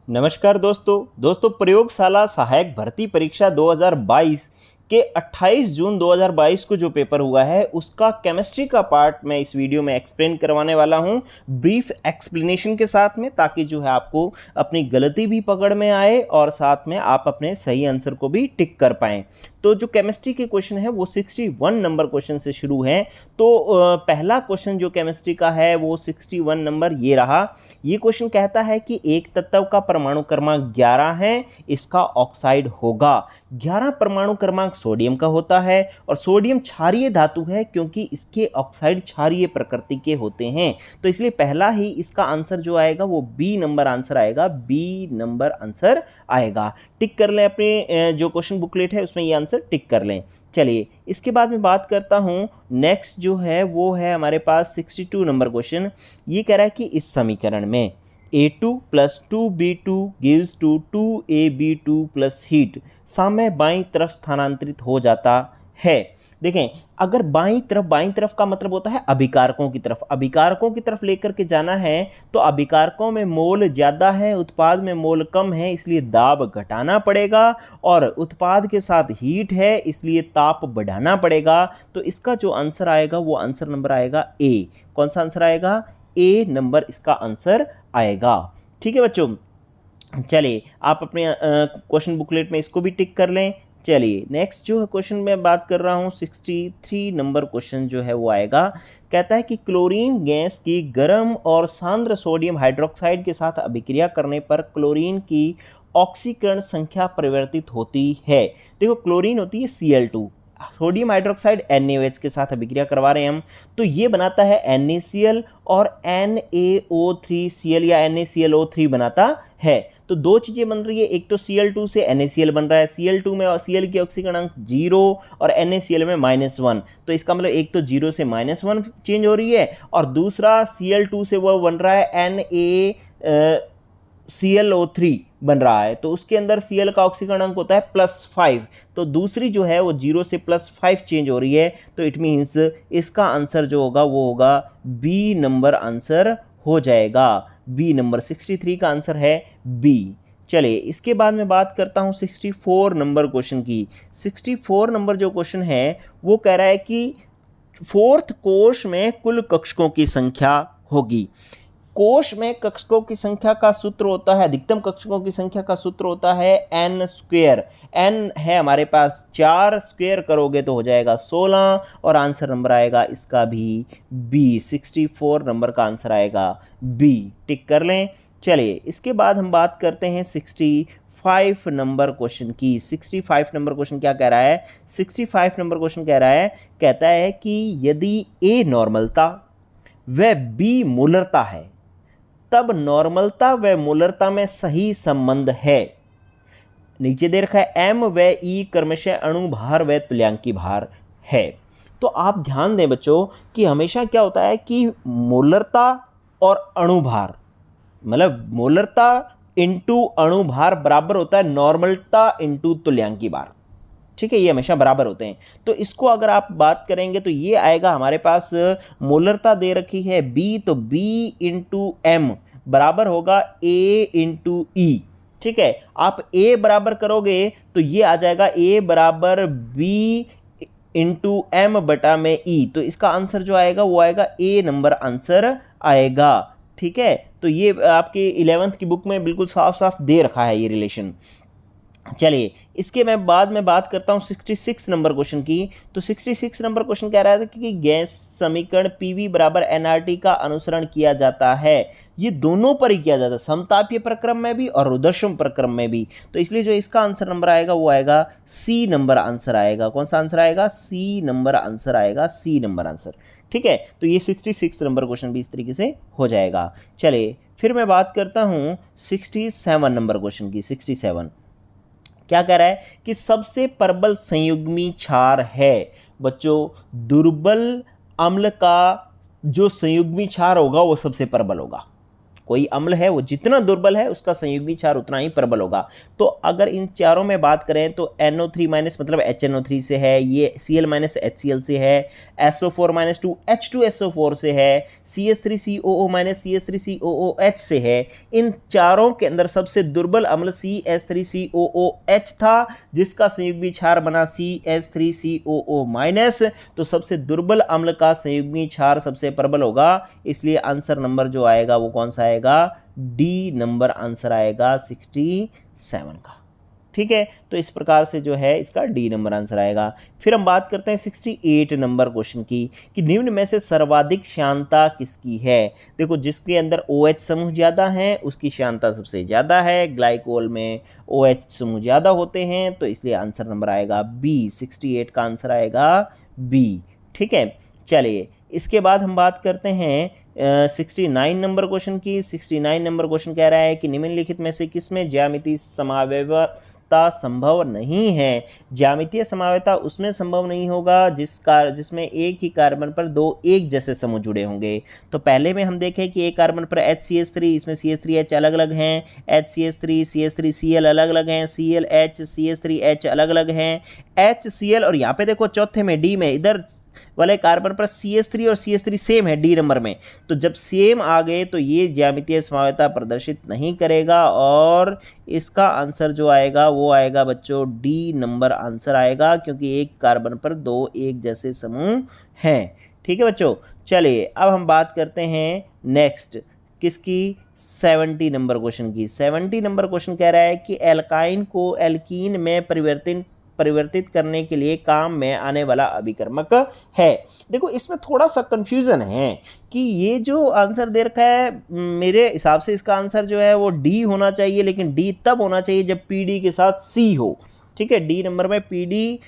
नमस्कार दोस्तों प्रयोगशाला सहायक भर्ती परीक्षा 2022 के 28 जून 2022 को जो पेपर हुआ है उसका केमिस्ट्री का पार्ट मैं इस वीडियो में एक्सप्लेन करवाने वाला हूं ब्रीफ एक्सप्लेनेशन के साथ में, ताकि जो है आपको अपनी गलती भी पकड़ में आए और साथ में आप अपने सही आंसर को भी टिक कर पाएं। तो जो केमिस्ट्री के क्वेश्चन है वो 61 नंबर क्वेश्चन से शुरू है। तो पहला क्वेश्चन जो केमिस्ट्री का है वो 61 नंबर ये रहा। ये क्वेश्चन कहता है कि एक तत्व का परमाणु क्रमांक 11 है, इसका ऑक्साइड होगा। 11 परमाणु क्रमांक सोडियम का होता है और सोडियम क्षारीय धातु है क्योंकि इसके ऑक्साइड क्षारीय प्रकृति के होते हैं। तो इसलिए पहला ही इसका आंसर जो आएगा वो बी नंबर आंसर आएगा, बी नंबर आंसर आएगा। टिक कर लें अपने जो क्वेश्चन बुकलेट है उसमें ये आंसर टिक कर लें। चलिए इसके बाद में बात करता हूँ, नेक्स्ट जो है वो है हमारे पास 62 नंबर क्वेश्चन। ये कह रहा है कि इस समीकरण में A2 + 2B2 gives to 2AB2 plus heat साम्य बाईं तरफ स्थानांतरित हो जाता है। देखें, अगर बाईं तरफ का मतलब होता है अभिकारकों की तरफ लेकर के जाना है, तो अभिकारकों में मोल ज़्यादा है, उत्पाद में मोल कम है, इसलिए दाब घटाना पड़ेगा, और उत्पाद के साथ हीट है इसलिए ताप बढ़ाना पड़ेगा। तो इसका जो आंसर आएगा वो आंसर नंबर आएगा ए। कौन सा आंसर आएगा? ए नंबर इसका आंसर आएगा। ठीक है बच्चों, चलिए आप अपने क्वेश्चन बुकलेट में इसको भी टिक कर लें। चलिए नेक्स्ट जो क्वेश्चन मैं बात कर रहा हूँ 63 नंबर क्वेश्चन जो है वो आएगा। कहता है कि क्लोरीन गैस की गर्म और सांद्र सोडियम हाइड्रोक्साइड के साथ अभिक्रिया करने पर क्लोरीन की ऑक्सीकरण संख्या परिवर्तित होती है। देखो, क्लोरीन होती है Cl2, सोडियम हाइड्रोक्साइड NaOH के साथ अभिक्रिया करवा रहे हैं हम, तो ये बनाता है NaCl और NaO3Cl या NaClO3 बनाता है। तो दो चीज़ें बन रही है, एक तो Cl2 से NaCl बन रहा है, Cl2 में Cl की ऑक्सीकरण 0 और NaCl में -1, तो इसका मतलब एक तो 0 से -1 चेंज हो रही है और दूसरा Cl2 से वो बन रहा है NaClO3 बन रहा है, तो उसके अंदर Cl का ऑक्सीकरण अंक होता है +5, तो दूसरी जो है वो 0 से +5 चेंज हो रही है। तो इट मीन्स इसका आंसर जो होगा वो होगा बी नंबर आंसर हो जाएगा। बी नंबर 63 का आंसर है बी। चलिए इसके बाद मैं बात करता हूँ 64 नंबर क्वेश्चन की। 64 नंबर जो क्वेश्चन है वो कह रहा है कि 4th कोश में कुल कक्षकों की संख्या होगी। कोश में कक्षकों की संख्या का सूत्र होता है, अधिकतम कक्षकों की संख्या का सूत्र होता है n²। n है हमारे पास 4, स्क्वायर करोगे तो हो जाएगा 16 और आंसर नंबर आएगा इसका भी बी। 64 नंबर का आंसर आएगा बी। टिक कर लें। चलिए इसके बाद हम बात करते हैं 65 नंबर क्वेश्चन की। 65 नंबर क्वेश्चन क्या कह रहा है? 65 नंबर क्वेश्चन कह रहा है, कहता है कि यदि A नॉर्मलता व B मूलरता है तब नॉर्मलता व मूलरता में सही संबंध है। नीचे दे रखा है M व E क्रमशः अणु भार व तुल्यांकी भार है। तो आप ध्यान दें बच्चों कि हमेशा क्या होता है कि मूलरता और अणु भार, मतलब मूलरता इंटू अणु भार बराबर होता है नॉर्मलता इंटू तुल्यांकी भार। ठीक है, ये हमेशा बराबर होते हैं। तो इसको अगर आप बात करेंगे तो ये आएगा हमारे पास, मोलरता दे रखी है B, तो B इंटू M बराबर होगा A इंटू E। ठीक है, आप A बराबर करोगे तो ये आ जाएगा A बराबर B इंटू M बटा में E। तो इसका आंसर जो आएगा वो आएगा A नंबर आंसर आएगा। ठीक है, तो ये आपकी 11th की बुक में बिल्कुल साफ साफ दे रखा है ये रिलेशन। चलिए इसके मैं बाद में बात करता हूँ 66 नंबर क्वेश्चन की। तो 66 नंबर क्वेश्चन कह रहा था कि गैस समीकरण PV बराबर nRT का अनुसरण किया जाता है। ये दोनों पर ही किया जाता है, समतापीय प्रक्रम में भी और रुद्रश्रम प्रक्रम में भी। तो इसलिए जो इसका आंसर नंबर आएगा वो आएगा सी नंबर आंसर आएगा। कौन सा आंसर आएगा? सी नंबर आंसर आएगा, सी नंबर आंसर। ठीक है, तो ये 66 नंबर क्वेश्चन भी इस तरीके से हो जाएगा। चलिए फिर मैं बात करता हूँ 67 नंबर क्वेश्चन की। 67 क्या कह रहा है कि सबसे प्रबल संयुग्मी क्षार है। बच्चों, दुर्बल अम्ल का जो संयुग्मी क्षार होगा वो सबसे प्रबल होगा। कोई अम्ल है वो जितना दुर्बल है उसका संयुग्मी क्षार उतना ही प्रबल होगा। तो अगर इन चारों में बात करें तो NO3 माइनस मतलब HNO3 से है, ये Cl माइनस HCl से है, SO4 माइनस 2 H2SO4 से है, CH3COO माइनस CH3COOH से है। इन चारों के अंदर सबसे दुर्बल अम्ल CH3COOH था जिसका संयुग्मी क्षार बना CH3COO माइनस। तो सबसे दुर्बल अम्ल का संयुग्मी क्षार सबसे प्रबल होगा, इसलिए आंसर नंबर जो आएगा वो कौन सा आएगा, डी नंबर आंसर आएगा 67 का। ठीक है, तो इस प्रकार से जो है इसका डी नंबर आंसर आएगा। फिर हम बात करते हैं 68 नंबर क्वेश्चन की कि निम्न में से सर्वाधिक श्यानता किसकी है। देखो जिसके अंदर OH समूह ज़्यादा है उसकी श्यानता सबसे ज़्यादा है, ग्लाइकोल में OH समूह ज़्यादा होते हैं, तो इसलिए आंसर नंबर आएगा बी, 68 का आंसर आएगा बी। ठीक है, चलिए इसके बाद हम बात करते हैं 69 नंबर क्वेश्चन की। 69 नंबर क्वेश्चन कह रहा है कि निम्नलिखित में से किसमें ज्यामितीय समावयवता संभव नहीं है। ज्यामितीय समावयवता उसमें संभव नहीं होगा जिसमें एक ही कार्बन पर दो एक जैसे समूह जुड़े होंगे। तो पहले में हम देखें कि एक कार्बन पर HCH3, इसमें CH3H अलग अलग हैं, HCH3 CH3Cl अलग अलग हैं, ClH CH3H अलग अलग हैं, HCl, और यहाँ पे देखो चौथे में D में इधर वाले कार्बन पर CH3 और CH3 सेम है डी नंबर में। तो जब सेम आ गए तो ये ज्यामितीय समावयवता प्रदर्शित नहीं करेगा और इसका आंसर जो आएगा वो आएगा बच्चों डी नंबर आंसर आएगा, क्योंकि एक कार्बन पर दो एक जैसे समूह हैं। ठीक है बच्चों, चलिए अब हम बात करते हैं नेक्स्ट किसकी, 70 नंबर क्वेश्चन की। 70 नंबर क्वेश्चन कह रहा है कि एल्काइन को एल्कीन में परिवर्तित करने के लिए काम में आने वाला अभिकर्मक है। देखो इसमें थोड़ा सा कंफ्यूजन है कि ये जो आंसर दे रखा है मेरे हिसाब से इसका आंसर जो है वो डी होना चाहिए, लेकिन डी तब होना चाहिए जब पीडी के साथ सी हो। ठीक है, डी नंबर में पीडी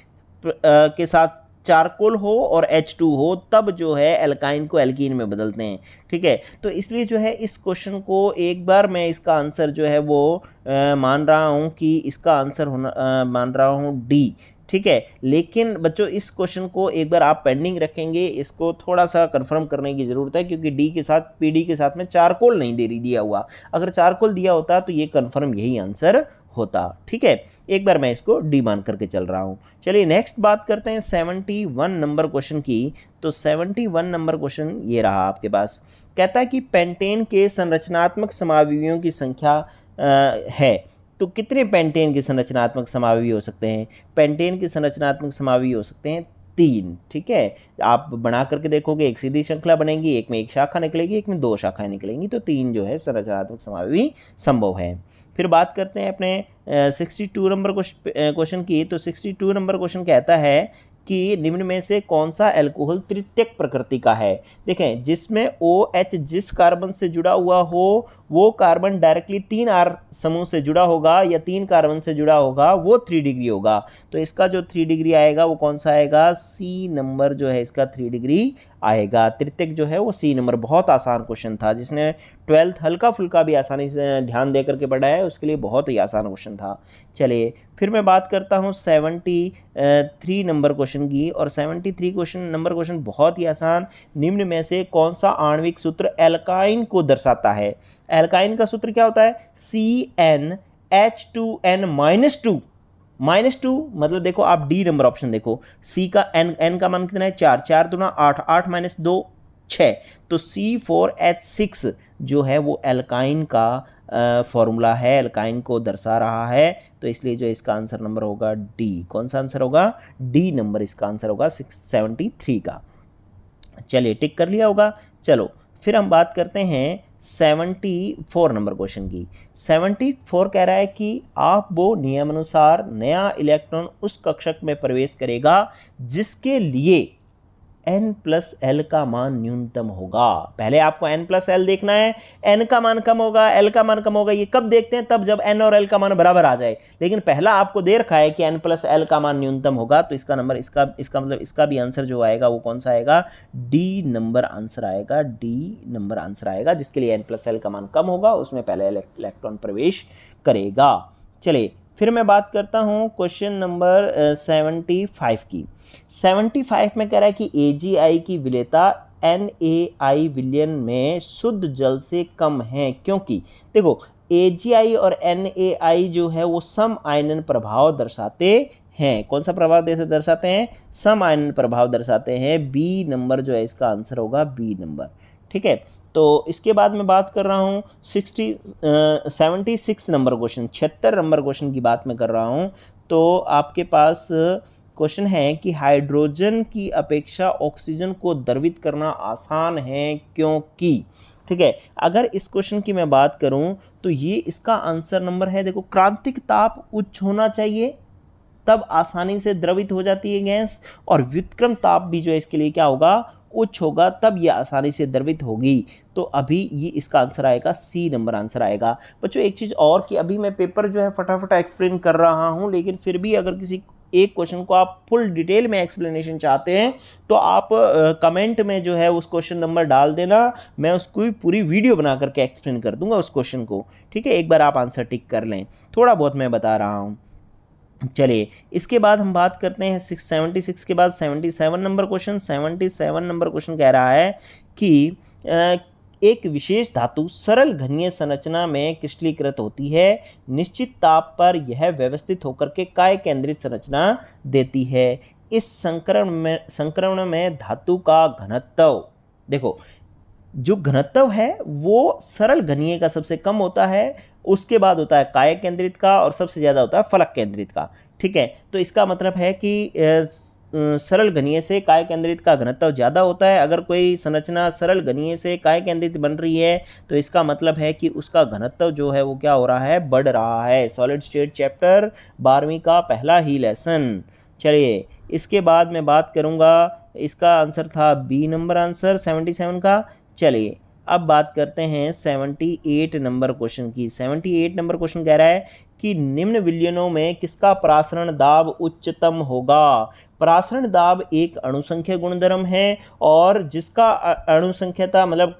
के साथ चारकोल हो और H2 हो, तब जो है एल्काइन को एल्कीन में बदलते हैं। ठीक है, तो इसलिए जो है इस क्वेश्चन को एक बार मैं इसका आंसर जो है वो मान रहा हूँ कि इसका आंसर होना मान रहा हूँ डी। ठीक है, लेकिन बच्चों इस क्वेश्चन को एक बार आप पेंडिंग रखेंगे, इसको थोड़ा सा कंफर्म करने की ज़रूरत है, क्योंकि डी के साथ पीडी के साथ में चारकोल नहीं दिया हुआ। अगर चारकोल दिया होता तो ये कंफर्म यही आंसर होता। ठीक है, एक बार मैं इसको डी मान करके चल रहा हूँ। चलिए नेक्स्ट बात करते हैं 71 नंबर क्वेश्चन की। तो 71 नंबर क्वेश्चन ये रहा आपके पास, कहता है कि पेंटेन के संरचनात्मक समावयवियों की संख्या है, तो कितने पेंटेन के संरचनात्मक समावयवी हो सकते हैं। पेंटेन के संरचनात्मक समावयवी हो सकते हैं 3। ठीक है, आप बना करके देखोगे एक सीधी श्रृंखला बनेगी, एक में एक शाखा निकलेगी, एक में दो शाखाएं निकलेंगी, तो 3 जो है संरचनात्मक समावयवी संभव है। फिर बात करते हैं अपने 62 नंबर क्वेश्चन की। तो 62 नंबर क्वेश्चन कहता है कि निम्न में से कौन सा अल्कोहल तृतीयक प्रकृति का है। देखें जिसमें OH जिस कार्बन से जुड़ा हुआ हो वो कार्बन डायरेक्टली 3R समूह से जुड़ा होगा या 3 कार्बन से जुड़ा होगा, वो 3 डिग्री होगा। तो इसका जो 3 डिग्री आएगा वो कौन सा आएगा, C नंबर जो है इसका 3 डिग्री आएगा। तृतीयक जो है वो C नंबर। बहुत आसान क्वेश्चन था, जिसने 12th हल्का फुल्का भी आसानी से ध्यान दे करके पढ़ा है उसके लिए बहुत ही आसान क्वेश्चन था। चलिए फिर मैं बात करता हूँ 73 नंबर क्वेश्चन की। और 73 नंबर क्वेश्चन बहुत ही आसान, निम्न में से कौन सा आणविक सूत्र एल्काइन को दर्शाता है। एल्काइन का सूत्र क्या होता है, CnH2n-2 -2, मतलब देखो आप डी नंबर ऑप्शन देखो, सी का n का मान कितना है 4, 4 दूना 8, 8 - 2 6, तो C4H6 जो है वो एल्काइन का फॉर्मूला है, एल्काइन को दर्शा रहा है। तो इसलिए जो इसका आंसर नंबर होगा डी। कौन सा आंसर होगा, डी नंबर इसका आंसर होगा 73 का। चलिए टिक कर लिया होगा। चलो फिर हम बात करते हैं 74 नंबर क्वेश्चन की। 74 कह रहा है कि आप वो नियमानुसार नया इलेक्ट्रॉन उस कक्षक में प्रवेश करेगा जिसके लिए n+l का मान न्यूनतम होगा। पहले आपको n+l देखना है, n का मान कम होगा, l का मान कम होगा। ये कब देखते हैं, तब जब n और l का मान बराबर आ जाए। लेकिन पहला आपको दे रखा है कि n+l का मान न्यूनतम होगा, तो इसका नंबर इसका मतलब इसका भी आंसर जो आएगा वो कौन सा आएगा, डी नंबर आंसर आएगा। डी नंबर आंसर आएगा जिसके लिए n+l का मान कम होगा, उसमें पहले इलेक्ट्रॉन प्रवेश करेगा। चलिए फिर मैं बात करता हूँ क्वेश्चन नंबर 75 की। 75 में कह रहा है कि AgI की विलेयता NaI विलयन में शुद्ध जल से कम है, क्योंकि देखो AgI और NaI जो है वो सम आयनन प्रभाव दर्शाते हैं। कौन सा प्रभाव दर्शाते हैं? सम आयनन प्रभाव दर्शाते हैं। बी नंबर जो है इसका आंसर होगा बी नंबर। ठीक है, तो इसके बाद मैं बात कर रहा हूँ 76 नंबर क्वेश्चन, 76 नंबर क्वेश्चन की बात मैं कर रहा हूँ। तो आपके पास क्वेश्चन है कि हाइड्रोजन की अपेक्षा ऑक्सीजन को द्रवित करना आसान है क्योंकि, ठीक है, अगर इस क्वेश्चन की मैं बात करूं तो ये इसका आंसर नंबर है, देखो क्रांतिक ताप उच्च होना चाहिए तब आसानी से द्रवित हो जाती है गैस, और व्युत्क्रम ताप भी जो है इसके लिए क्या होगा, उच्च होगा, तब ये आसानी से द्रवित होगी। तो अभी ये इसका आंसर आएगा सी नंबर आंसर आएगा। बच्चों एक चीज़ और कि अभी मैं पेपर जो है फटाफट एक्सप्लेन कर रहा हूँ, लेकिन फिर भी अगर किसी एक क्वेश्चन को आप फुल डिटेल में एक्सप्लेनेशन चाहते हैं तो आप कमेंट में जो है उस क्वेश्चन नंबर डाल देना, मैं उसको पूरी वीडियो बना करके एक्सप्लेन कर दूंगा उस क्वेश्चन को। ठीक है, एक बार आप आंसर टिक कर लें, थोड़ा बहुत मैं बता रहा हूँ। चलिए इसके बाद हम बात करते हैं 76 के बाद 77 नंबर क्वेश्चन। 77 नंबर क्वेश्चन कह रहा है कि एक विशेष धातु सरल घनीय संरचना में क्रिस्टलीकृत होती है, निश्चित ताप पर यह व्यवस्थित होकर के काय केंद्रित संरचना देती है। इस संक्रमण में धातु का घनत्व, देखो जो घनत्व है वो सरल घनीय का सबसे कम होता है, उसके बाद होता है काय केंद्रित का, और सबसे ज़्यादा होता है फलक केंद्रित का। ठीक है, तो इसका मतलब है कि सरल घनीय से काय केंद्रित का घनत्व ज़्यादा होता है। अगर कोई संरचना सरल घनीय से काय केंद्रित बन रही है तो इसका मतलब है कि उसका घनत्व जो है वो क्या हो रहा है, बढ़ रहा है। सॉलिड स्टेट चैप्टर 12वीं का पहला ही लेसन। चलिए इसके बाद मैं बात करूँगा, इसका आंसर था बी नंबर आंसर 77 का। चलिए अब बात करते हैं 78 नंबर क्वेश्चन की। 78 नंबर क्वेश्चन कह रहा है कि निम्न विलयनों में किसका परासरण दाब उच्चतम होगा। परासरण दाब एक अणुसंख्या गुणधर्म है, और जिसका अणुसंख्यता मतलब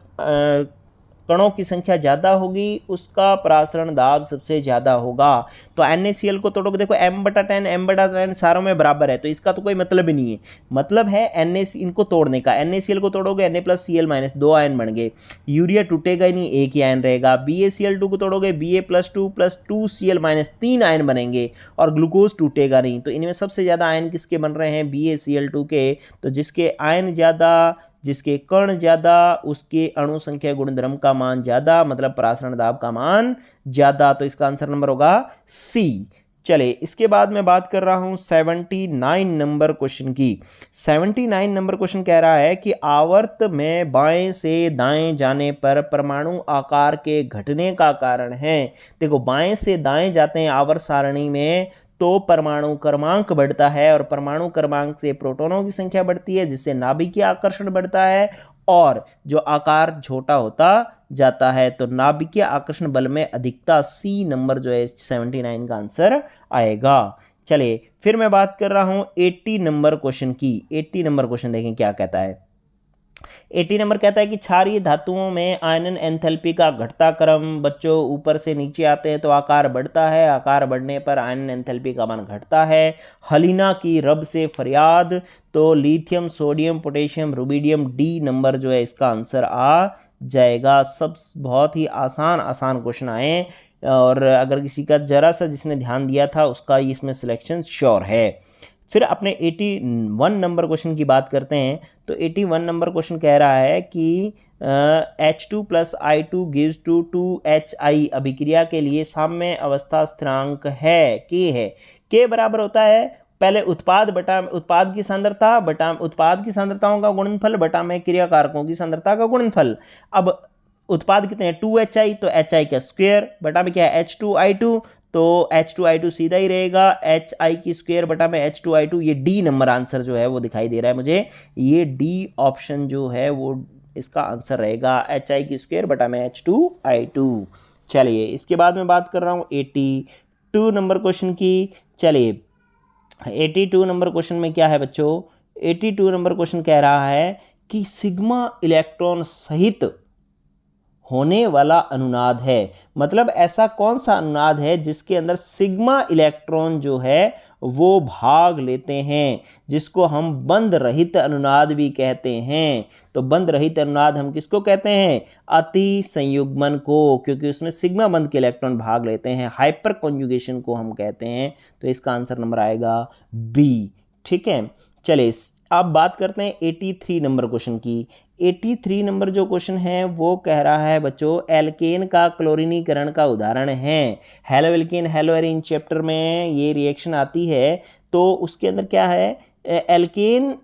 कणों की संख्या ज़्यादा होगी उसका परासरण दाब सबसे ज़्यादा होगा। तो NaCl को तोड़ोगे, देखो m/10 सारों में बराबर है, तो इसका तो कोई मतलब ही नहीं है। मतलब है इनको तोड़ने का, NaCl को तोड़ोगे Na+Cl- 2 आयन बन गए, यूरिया टूटेगा ही नहीं, एक ही आयन रहेगा। BaCl2 को तोड़ोगे Ba+2+2Cl- 3 आयन बनेंगे, और ग्लूकोज टूटेगा नहीं। तो इनमें सबसे ज़्यादा आयन किसके बन रहे हैं, BaCl2 के। तो जिसके आयन ज़्यादा, जिसके कण ज़्यादा, उसके अणु संख्या गुणधर्म का मान ज़्यादा, मतलब परासरण दाब का मान ज़्यादा। तो इसका आंसर नंबर होगा सी। चले इसके बाद मैं बात कर रहा हूँ 79 नंबर क्वेश्चन की। 79 नंबर क्वेश्चन कह रहा है कि आवर्त में बाएं से दाएं जाने पर परमाणु आकार के घटने का कारण है। देखो बाएं से दाएं जाते हैं आवर्त सारणी में तो परमाणु क्रमांक बढ़ता है, और परमाणु क्रमांक से प्रोटॉनों की संख्या बढ़ती है, जिससे नाभिकीय आकर्षण बढ़ता है, और जो आकार छोटा होता जाता है। तो नाभिकीय आकर्षण बल में अधिकता, सी नंबर जो है 79 का आंसर आएगा। चलिए फिर मैं बात कर रहा हूं 80 नंबर क्वेश्चन की। 80 नंबर क्वेश्चन देखें क्या कहता है। 80 नंबर कहता है कि क्षारीय धातुओं में आयनन एंथैल्पी का घटता क्रम, बच्चों ऊपर से नीचे आते हैं तो आकार बढ़ता है, आकार बढ़ने पर आयनन एंथैल्पी का मान घटता है। हलीना की रब से फरियाद, तो lithium, sodium, potassium, rubidium, D number जो है इसका आंसर आ जाएगा। सब बहुत ही आसान आसान क्वेश्चन आए, और अगर किसी का जरा सा जिसने ध्यान दिया था उसका इसमें सिलेक्शन श्योर है। फिर अपने 81 नंबर क्वेश्चन की बात करते हैं। तो 81 नंबर क्वेश्चन कह रहा है कि H2+I2 gives to 2HI अभिक्रिया के लिए साम्य अवस्था स्थिरांक है, K है। K बराबर होता है पहले उत्पाद बटा उत्पाद की सांद्रता बटा उत्पाद की सांद्रताओं का गुणनफल बटा में क्रिया कारकों की सांद्रता का गुणनफल। अब उत्पाद कितने हैं 2HI, तो HI का स्क्वायर बटा में क्या है H2I2, तो H2I2 सीधा ही रहेगा, HI की स्क्वायर बटा में H2I2। ये डी नंबर आंसर जो है वो दिखाई दे रहा है मुझे, ये डी ऑप्शन जो है वो इसका आंसर रहेगा, HI की स्क्वायर बटा में H2I2। चलिए इसके बाद मैं बात कर रहा हूँ 82 नंबर क्वेश्चन की। चलिए 82 नंबर क्वेश्चन में क्या है बच्चों, 82 नंबर क्वेश्चन कह रहा है कि सिग्मा इलेक्ट्रॉन सहित होने वाला अनुनाद है। मतलब ऐसा कौन सा अनुनाद है जिसके अंदर सिग्मा इलेक्ट्रॉन जो है वो भाग लेते हैं, जिसको हम बंध रहित अनुनाद भी कहते हैं। तो बंध रहित अनुनाद हम किसको कहते हैं? अति संयुग्मन को, क्योंकि उसमें सिग्मा बंध के इलेक्ट्रॉन भाग लेते हैं। हाइपर कॉन्जुगेशन को हम कहते हैं। तो इसका आंसर नंबर आएगा बी। ठीक है, चलिए अब बात करते हैं 83 नंबर क्वेश्चन की। 83 नंबर जो क्वेश्चन है वो कह रहा है बच्चों, एल्केन का क्लोरीनीकरण का उदाहरण है। Halo alkane hello arene chapter में ये रिएक्शन आती है, तो उसके अंदर क्या है, एल्केन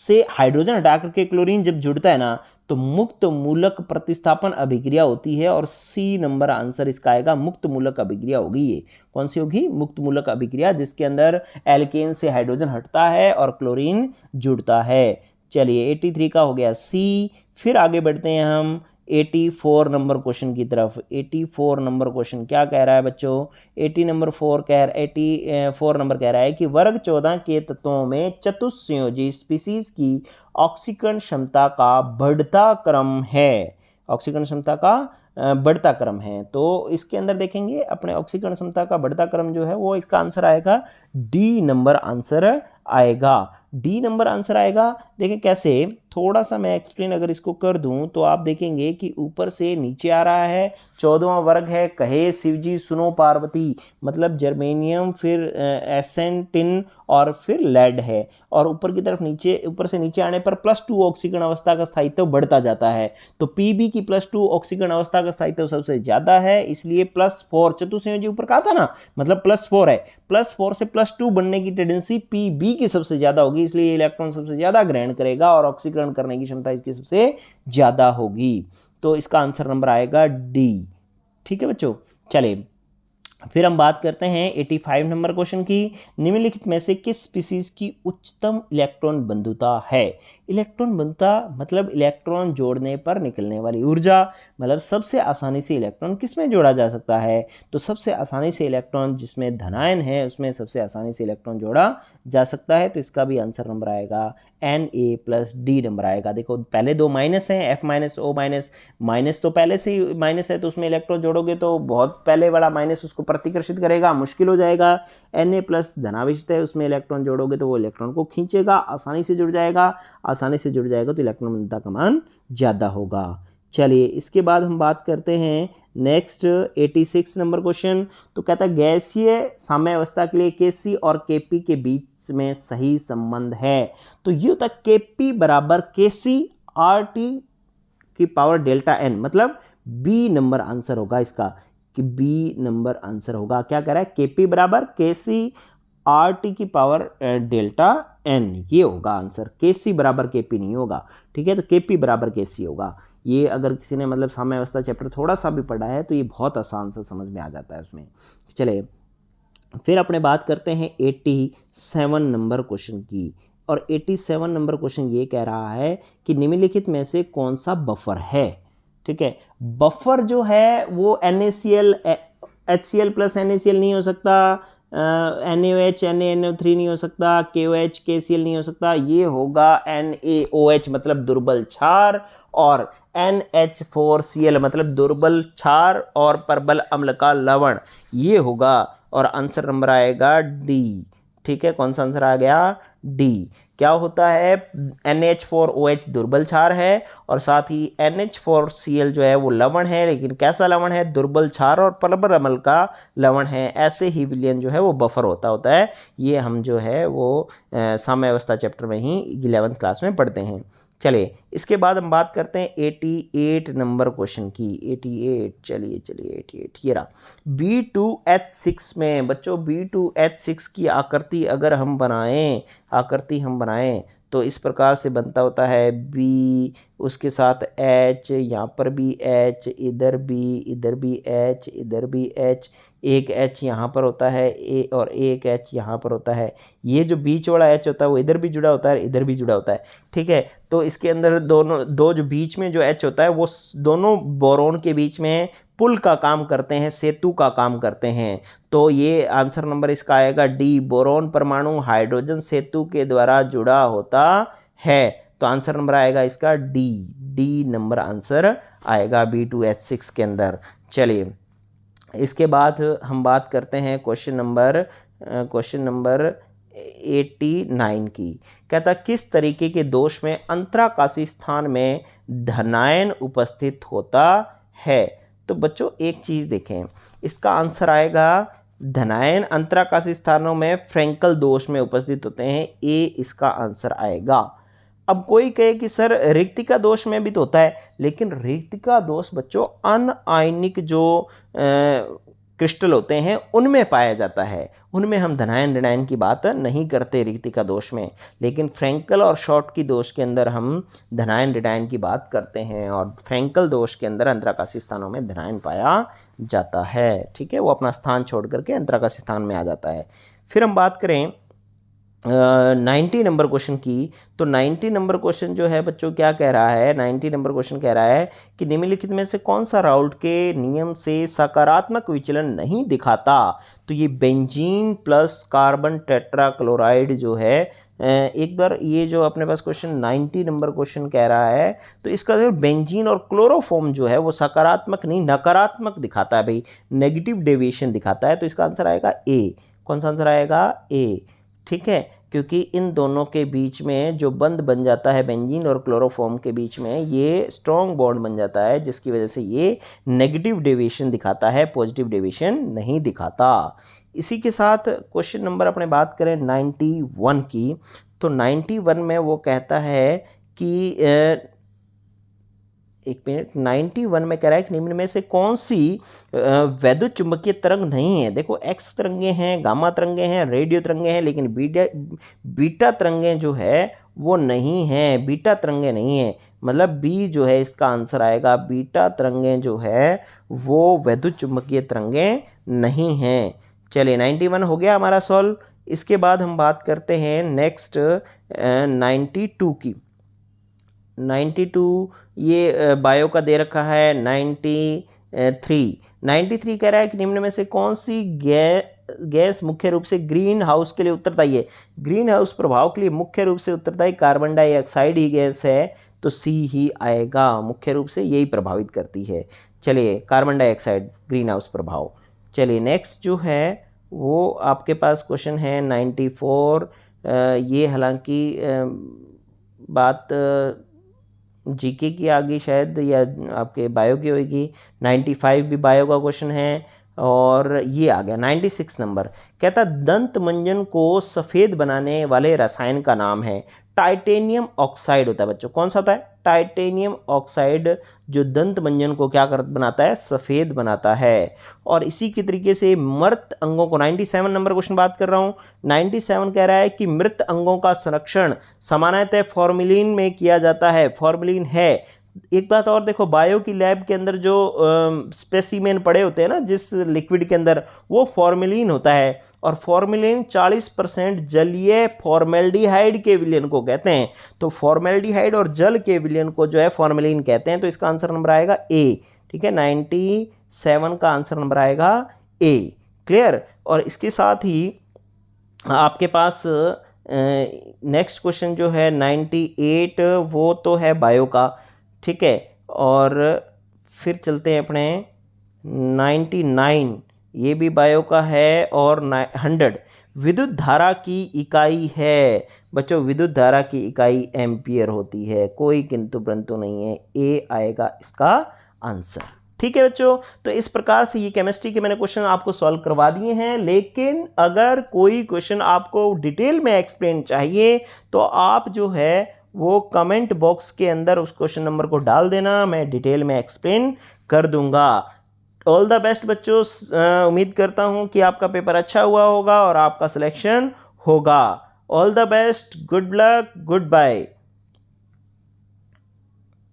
से हाइड्रोजन हटा करके क्लोरीन जब जुड़ता है ना, तो मुक्त मूलक प्रतिस्थापन अभिक्रिया होती है। और सी नंबर आंसर इसका आएगा, मुक्त मूलक अभिक्रिया होगी। ये कौन सी होगी? मुक्त मूलक अभिक्रिया, जिसके अंदर एल्केन से हाइड्रोजन हटता है और क्लोरीन जुड़ता है। चलिए 83 का हो गया सी। फिर आगे बढ़ते हैं हम 84 नंबर क्वेश्चन की तरफ। 84 नंबर क्वेश्चन क्या कह रहा है बच्चों? 84 नंबर कह रहा है कि वर्ग 14 के तत्वों में चतुस्संयोजी स्पीसीज की ऑक्सीकरण क्षमता का बढ़ता क्रम है। ऑक्सीकरण क्षमता का बढ़ता क्रम है। तो इसके अंदर देखेंगे अपने ऑक्सीकरण क्षमता का बढ़ता क्रम जो है वो इसका आंसर आएगा डी नंबर आंसर आएगा। डी नंबर आंसर आएगा। देखिए कैसे, थोड़ा सा मैं एक्सप्लेन अगर इसको कर दूं तो आप देखेंगे कि ऊपर से नीचे आ रहा है, 14वां वर्ग है, कहे शिवजी सुनो पार्वती, मतलब जर्मेनियम, फिर एसन टिन और फिर लेड है। और ऊपर की तरफ नीचे, ऊपर से नीचे आने पर +2 ऑक्सीकरण अवस्था का स्थायित्व बढ़ता जाता है। तो पीबी की +2 ऑक्सीकरण अवस्था का स्थायित्व सबसे ज्यादा है, इसलिए +4 चतुस्संयोजी ऊपर कहा था ना, मतलब +4 है। +4 से +2 बनने की टेंडेंसी पीबी की सबसे ज्यादा होगी, इसलिए इलेक्ट्रॉन सबसे ज्यादा ग्रहण करेगा और ऑक्सीकरण करने की क्षमता इसकी सबसे ज्यादा होगी। तो इसका आंसर नंबर आएगा डी। ठीक है बच्चों, चलिए फिर हम बात करते हैं 85 नंबर क्वेश्चन की। निम्नलिखित में से किस स्पीसीज की उच्चतम इलेक्ट्रॉन बंधुता है? इलेक्ट्रॉन बंधुता मतलब इलेक्ट्रॉन जोड़ने पर निकलने वाली ऊर्जा, मतलब सबसे आसानी से इलेक्ट्रॉन किस में जोड़ा जा सकता है? तो सबसे आसानी से इलेक्ट्रॉन जिसमें धनायन है उसमें सबसे आसानी से इलेक्ट्रॉन जोड़ा जा सकता है। तो इसका भी आंसर नंबर आएगा Na+D नंबर आएगा। देखो पहले दो माइनस हैं, F-O-, माइनस तो पहले से ही माइनस है, तो उसमें इलेक्ट्रॉन जोड़ोगे तो बहुत पहले वाला माइनस उसको प्रतिकर्षित करेगा, मुश्किल हो जाएगा। Na+ धनावेशित है, उसमें इलेक्ट्रॉन जोड़ोगे तो वो इलेक्ट्रॉन को खींचेगा, आसानी से जुड़ जाएगा। आसानी से जुड़ जाएगा तो इलेक्ट्रॉन बंधुता का मान ज़्यादा होगा। चलिए इसके बाद हम बात करते हैं नेक्स्ट 86 नंबर क्वेश्चन। तो कहता है गैसीय साम्य अवस्था के लिए Kc और Kp के बीच में सही संबंध है। तो ये होता है Kp बराबर Kc RT की पावर डेल्टा n, मतलब बी नंबर आंसर होगा इसका, कि बी नंबर आंसर होगा। क्या कह रहा है? Kp बराबर Kc RT की पावर डेल्टा n, ये होगा आंसर। Kc बराबर Kp नहीं होगा, ठीक है? तो Kp बराबर Kc होगा। ये अगर किसी ने मतलब साम्य अवस्था चैप्टर थोड़ा सा भी पढ़ा है तो ये बहुत आसान से समझ में आ जाता है उसमें। चले फिर अपने बात करते हैं 87 नंबर क्वेश्चन की। और 87 नंबर क्वेश्चन ये कह रहा है कि निम्नलिखित में से कौन सा बफर है? ठीक है, बफर जो है वो NaCl HCl + NaCl नहीं हो सकता, NaOH NaNO3 नहीं हो सकता, KOH KCl नहीं हो सकता, ये होगा NaOH मतलब दुर्बल क्षार, और NH4Cl मतलब दुर्बल क्षार और परबल अम्ल का लवण, ये होगा। और आंसर नंबर आएगा डी। ठीक है, कौन सा आंसर आ गया? डी। क्या होता है? NH4OH दुर्बल क्षार है और साथ ही NH4Cl जो है वो लवण है, लेकिन कैसा लवण है? दुर्बल क्षार और परबल अम्ल का लवण है। ऐसे ही विलयन जो है वो बफर होता है। ये हम जो है वो साम्य अवस्था चैप्टर में ही 11th क्लास में पढ़ते हैं। चलिए इसके बाद हम बात करते हैं 88 नंबर क्वेश्चन की। 88, चलिए 88 ये रहा। B2H6 में बच्चों, B2H6 की आकृति अगर हम बनाएं तो इस प्रकार से बनता होता है B, उसके साथ H, यहाँ पर भी H, इधर भी H, इधर भी H, एक H यहाँ पर होता है ए और एक H यहाँ पर होता है। ये जो बीच वाला H होता है वो इधर भी जुड़ा होता है, इधर भी जुड़ा होता है। ठीक है, तो इसके अंदर दो जो बीच में जो H होता है वो दोनों बोरोन के बीच में पुल का काम करते हैं, सेतु का काम करते हैं। तो ये आंसर नंबर इसका आएगा डी। बोरोन परमाणु हाइड्रोजन सेतु के द्वारा जुड़ा होता है। तो आंसर नंबर आएगा इसका डी नंबर आंसर आएगा B2H6 के अंदर। चलिए इसके बाद हम बात करते हैं क्वेश्चन नंबर क्वेश्चन नंबर 89 की। कहता किस तरीके के दोष में अंतराकाशी स्थान में धनायन उपस्थित होता है। तो बच्चों एक चीज़ देखें, इसका आंसर आएगा धनायन अंतराकाशी स्थानों में फ्रैंकल दोष में उपस्थित होते हैं, ए इसका आंसर आएगा। अब कोई कहे कि सर रिक्तिका दोष में भी तो होता है, लेकिन रिक्तिका दोष बच्चों अनआयनिक जो क्रिस्टल होते हैं उनमें पाया जाता है, उनमें हम धनायन ऋणायन की बात नहीं करते रिक्तिका दोष में, लेकिन फ्रैंकल और शॉर्टकी दोष के अंदर हम धनायन ऋणायन की बात करते हैं, और फ्रैंकल दोष के अंदर अंतराकाशी स्थानों में धनायन पाया जाता है। ठीक है, वो अपना स्थान छोड़ करके अंतराकाशी स्थान में आ जाता है। फिर हम बात करें 90 नंबर क्वेश्चन की। तो 90 नंबर क्वेश्चन जो है बच्चों क्या कह रहा है, 90 नंबर क्वेश्चन कह रहा है कि निम्नलिखित में से कौन सा राउल्ट के नियम से सकारात्मक विचलन नहीं दिखाता। तो ये बेंजीन प्लस कार्बन टेट्राक्लोराइड जो है, एक बार ये जो अपने पास क्वेश्चन 90 नंबर क्वेश्चन कह रहा है, तो इसका जो बेंजीन और क्लोरोफॉर्म जो है वो सकारात्मक नहीं नकारात्मक दिखाता है भाई, नेगेटिव डेविएशन दिखाता है। तो इसका आंसर आएगा ए। कौन सा आंसर आएगा? ए। ठीक है, क्योंकि इन दोनों के बीच में जो बंध बन जाता है बेंजीन और क्लोरोफॉर्म के बीच में, ये स्ट्रॉन्ग बॉन्ड बन जाता है, जिसकी वजह से ये नेगेटिव डेविएशन दिखाता है, पॉजिटिव डेविएशन नहीं दिखाता। इसी के साथ क्वेश्चन नंबर अपने बात करें 91 की। तो 91 में वो कहता है कि एक मिनट, 91 में कह रहा है कि निम्न में से कौन सी वैद्युत चुंबकीय तरंग नहीं है। देखो एक्स तरंगे हैं, गामा तरंगे हैं, रेडियो तरंगे हैं, लेकिन बीटा तरंगे जो है वो नहीं है, बीटा तरंगे नहीं है, मतलब बी जो है इसका आंसर आएगा। बीटा तरंगे जो है वो वैद्युत चुंबकीय तरंगे नहीं हैं। चलिए 91 हो गया हमारा सॉल्व। इसके बाद हम बात करते हैं नेक्स्ट 92 की। 92 ये बायो का दे रखा है। 93 कह रहा है कि निम्न में से कौन सी गैस मुख्य रूप से ग्रीन हाउस के लिए उत्तरदायी है। ग्रीन हाउस प्रभाव के लिए मुख्य रूप से उत्तरदायी कार्बन डाइऑक्साइड ही गैस है, तो सी ही आएगा, मुख्य रूप से यही प्रभावित करती है। चलिए कार्बन डाइऑक्साइड ग्रीन हाउस प्रभाव। चलिए नेक्स्ट जो है वो आपके पास क्वेश्चन है 94। ये हालांकि बात जीके की आ गई शायद, या आपके बायो की होगी। 95 भी बायो का क्वेश्चन है, और ये आ गया 96 नंबर। कहता दंत मंजन को सफ़ेद बनाने वाले रसायन का नाम है। टाइटेनियम ऑक्साइड होता है बच्चों। कौन सा होता है? टाइटेनियम ऑक्साइड, जो दंत मंजन को क्या बनाता है? सफ़ेद बनाता है। और इसी के तरीके से मृत अंगों को, 97 नंबर क्वेश्चन बात कर रहा हूँ। 97 कह रहा है कि मृत अंगों का संरक्षण सामान्यतः फॉर्मेलिन में किया जाता है। फॉर्मेलिन है। एक बात और देखो, बायो की लैब के अंदर जो स्पेसिमेन पड़े होते हैं ना जिस लिक्विड के अंदर, वो फॉर्मेलिन होता है, और फॉर्मेलिन 40% जलीय फॉर्मेल्डिहाइड के विलयन को कहते हैं। तो फॉर्मेल्डिहाइड और जल के विलयन को जो है फॉर्मेलिन कहते हैं। तो इसका आंसर नंबर आएगा ए। ठीक है, 97 का आंसर नंबर आएगा ए। क्लियर। और इसके साथ ही आपके पास नेक्स्ट क्वेश्चन जो है 98, वो तो है बायो का। ठीक है, और फिर चलते हैं अपने 99, ये भी बायो का है। और 100 विद्युत धारा की इकाई है। बच्चों विद्युत धारा की इकाई एम्पियर होती है, कोई किंतु परंतु नहीं है। ए आएगा इसका आंसर। ठीक है बच्चों, तो इस प्रकार से ये केमिस्ट्री के मैंने क्वेश्चन आपको सॉल्व करवा दिए हैं। लेकिन अगर कोई क्वेश्चन आपको डिटेल में एक्सप्लेन चाहिए तो आप जो है वो कमेंट बॉक्स के अंदर उस क्वेश्चन नंबर को डाल देना, मैं डिटेल में एक्सप्लेन कर दूंगा। ऑल द बेस्ट बच्चों। उम्मीद करता हूं कि आपका पेपर अच्छा हुआ होगा और आपका सिलेक्शन होगा। All the best, good luck, good bye.